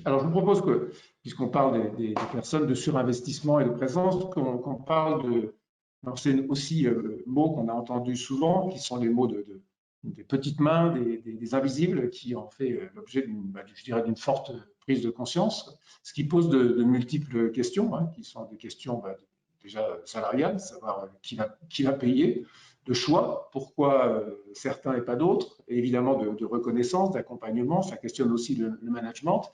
Alors, je vous propose que, puisqu'on parle des personnes de surinvestissement et de présence, qu'on parle de. Alors, c'est aussi mots qu'on a entendus souvent, qui sont les mots des petites mains, des invisibles, qui ont fait l'objet je dirais, d'une forte prise de conscience, ce qui pose de multiples questions, hein, qui sont des questions déjà salariales, savoir qui va payer, de choix, pourquoi certains et pas d'autres, et évidemment de reconnaissance, d'accompagnement. Ça questionne aussi le management.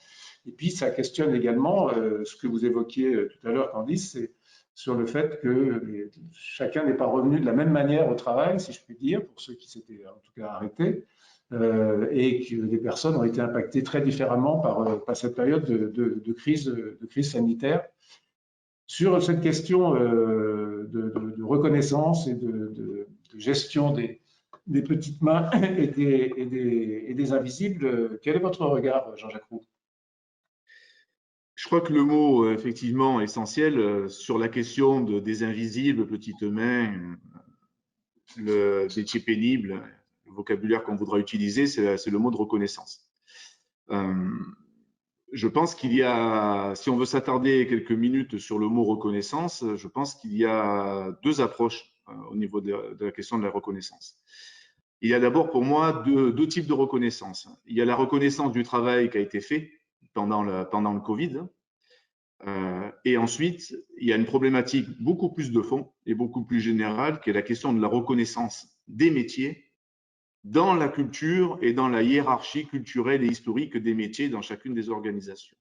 Et puis, ça questionne également ce que vous évoquiez tout à l'heure, Candice, c'est sur le fait que chacun n'est pas revenu de la même manière au travail, si je puis dire, pour ceux qui s'étaient en tout cas arrêtés, et que les personnes ont été impactées très différemment par cette période de crise sanitaire. Sur cette question de reconnaissance et de gestion des petites mains et des invisibles, quel est votre regard, Jean-Jacques Roux? Je crois que le mot, effectivement, essentiel sur la question des invisibles, petites mains, le métier pénible, le vocabulaire qu'on voudra utiliser, c'est le mot de reconnaissance. Je pense qu'il y a, si on veut s'attarder quelques minutes sur le mot reconnaissance, je pense qu'il y a deux approches au niveau de la question de la reconnaissance. Il y a d'abord pour moi deux types de reconnaissance. Il y a la reconnaissance du travail qui a été fait pendant le Covid. Et ensuite, il y a une problématique beaucoup plus de fond et beaucoup plus générale qui est la question de la reconnaissance des métiers dans la culture et dans la hiérarchie culturelle et historique des métiers dans chacune des organisations.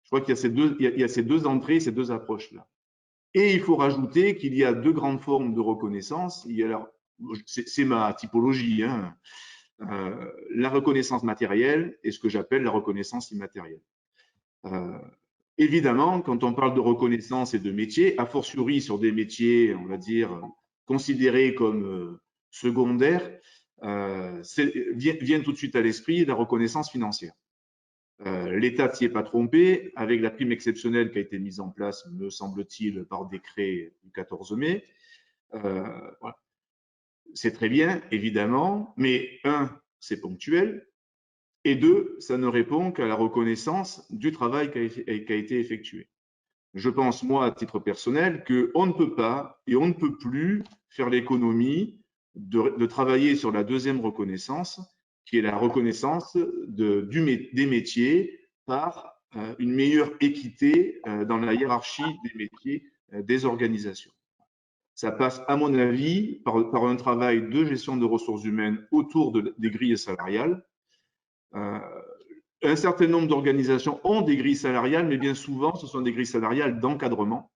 Je crois qu'il y a ces deux entrées, ces deux approches-là. Et il faut rajouter qu'il y a deux grandes formes de reconnaissance. C'est ma typologie, hein, la reconnaissance matérielle et ce que j'appelle la reconnaissance immatérielle. Évidemment, quand on parle de reconnaissance et de métier, a fortiori sur des métiers, on va dire, considérés comme secondaires, vient tout de suite à l'esprit la reconnaissance financière. L'État ne s'y est pas trompé avec la prime exceptionnelle qui a été mise en place, me semble-t-il, par décret du 14 mai. Voilà. C'est très bien, évidemment, mais c'est ponctuel, et deux, ça ne répond qu'à la reconnaissance du travail qui a été effectué. Je pense, moi, à titre personnel, qu'on ne peut pas et on ne peut plus faire l'économie de travailler sur la deuxième reconnaissance, qui est la reconnaissance des métiers par une meilleure équité dans la hiérarchie des métiers des organisations. Ça passe, à mon avis, par un travail de gestion de ressources humaines autour des grilles salariales. Un certain nombre d'organisations ont des grilles salariales, mais bien souvent, ce sont des grilles salariales d'encadrement,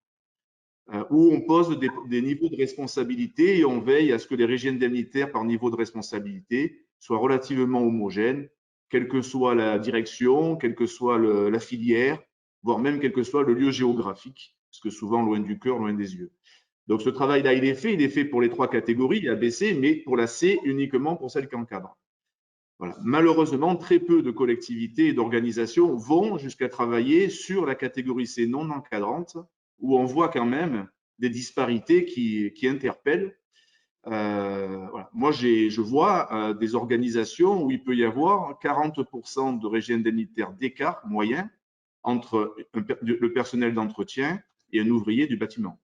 où on pose des niveaux de responsabilité et on veille à ce que les régimes indemnitaires par niveau de responsabilité soient relativement homogènes, quelle que soit la direction, quelle que soit la filière, voire même quel que soit le lieu géographique, parce que souvent loin du cœur, loin des yeux. Donc ce travail-là, il est fait pour les trois catégories, A, B, C, mais pour la C, uniquement pour celles qui encadrent. Voilà. Malheureusement, très peu de collectivités et d'organisations vont jusqu'à travailler sur la catégorie C non encadrante, où on voit quand même des disparités qui interpellent. Voilà. Moi, je vois des organisations où il peut y avoir 40% de régime indemnitaire d'écart moyen entre le personnel d'entretien et un ouvrier du bâtiment.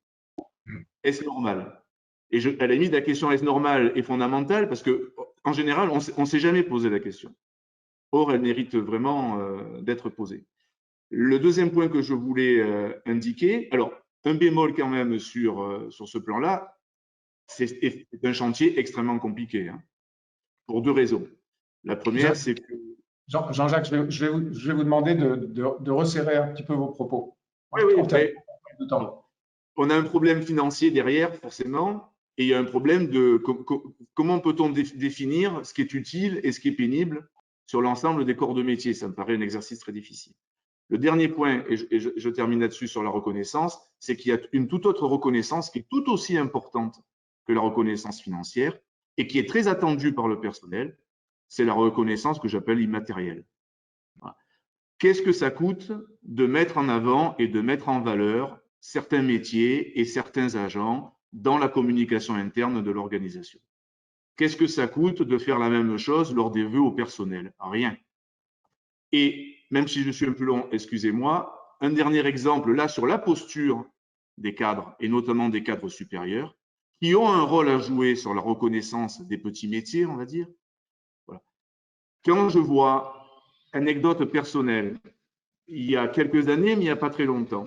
Est-ce normal? Et à la limite, la question est-ce normal est fondamentale parce que en général, on ne s'est jamais posé la question. Or, elle mérite vraiment d'être posée. Le deuxième point que je voulais indiquer, alors un bémol quand même sur ce plan-là, c'est un chantier extrêmement compliqué, hein, pour deux raisons. La première, c'est que… Jean-Jacques, je vais vous demander de resserrer un petit peu vos propos. Oui, on a un problème financier derrière, forcément. Et il y a un problème de comment peut-on définir ce qui est utile et ce qui est pénible sur l'ensemble des corps de métier. Ça me paraît un exercice très difficile. Le dernier point, et je termine là-dessus sur la reconnaissance, c'est qu'il y a une toute autre reconnaissance qui est tout aussi importante que la reconnaissance financière et qui est très attendue par le personnel. C'est la reconnaissance que j'appelle immatérielle. Voilà. Qu'est-ce que ça coûte de mettre en avant et de mettre en valeur certains métiers et certains agents dans la communication interne de l'organisation? Qu'est-ce que ça coûte de faire la même chose lors des vœux au personnel? Rien. Et même si je suis un peu long, excusez-moi. Un dernier exemple, là, sur la posture des cadres, et notamment des cadres supérieurs, qui ont un rôle à jouer sur la reconnaissance des petits métiers, on va dire. Voilà. Quand je vois, anecdote personnelle, il y a quelques années, mais il n'y a pas très longtemps,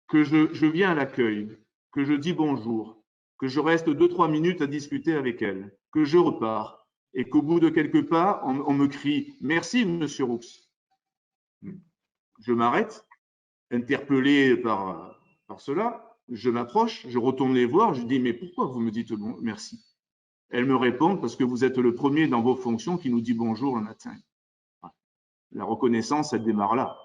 que je viens à l'accueil, que je dis bonjour, que je reste 2-3 minutes à discuter avec elle, que je repars, et qu'au bout de quelques pas, on me crie « Merci, monsieur Roux ». Je m'arrête, interpellé par cela, je m'approche, je retourne les voir, je dis « Mais pourquoi vous me dites bon, merci ?» Elle me répond « Parce que vous êtes le premier dans vos fonctions qui nous dit bonjour le matin ». La reconnaissance, elle démarre là.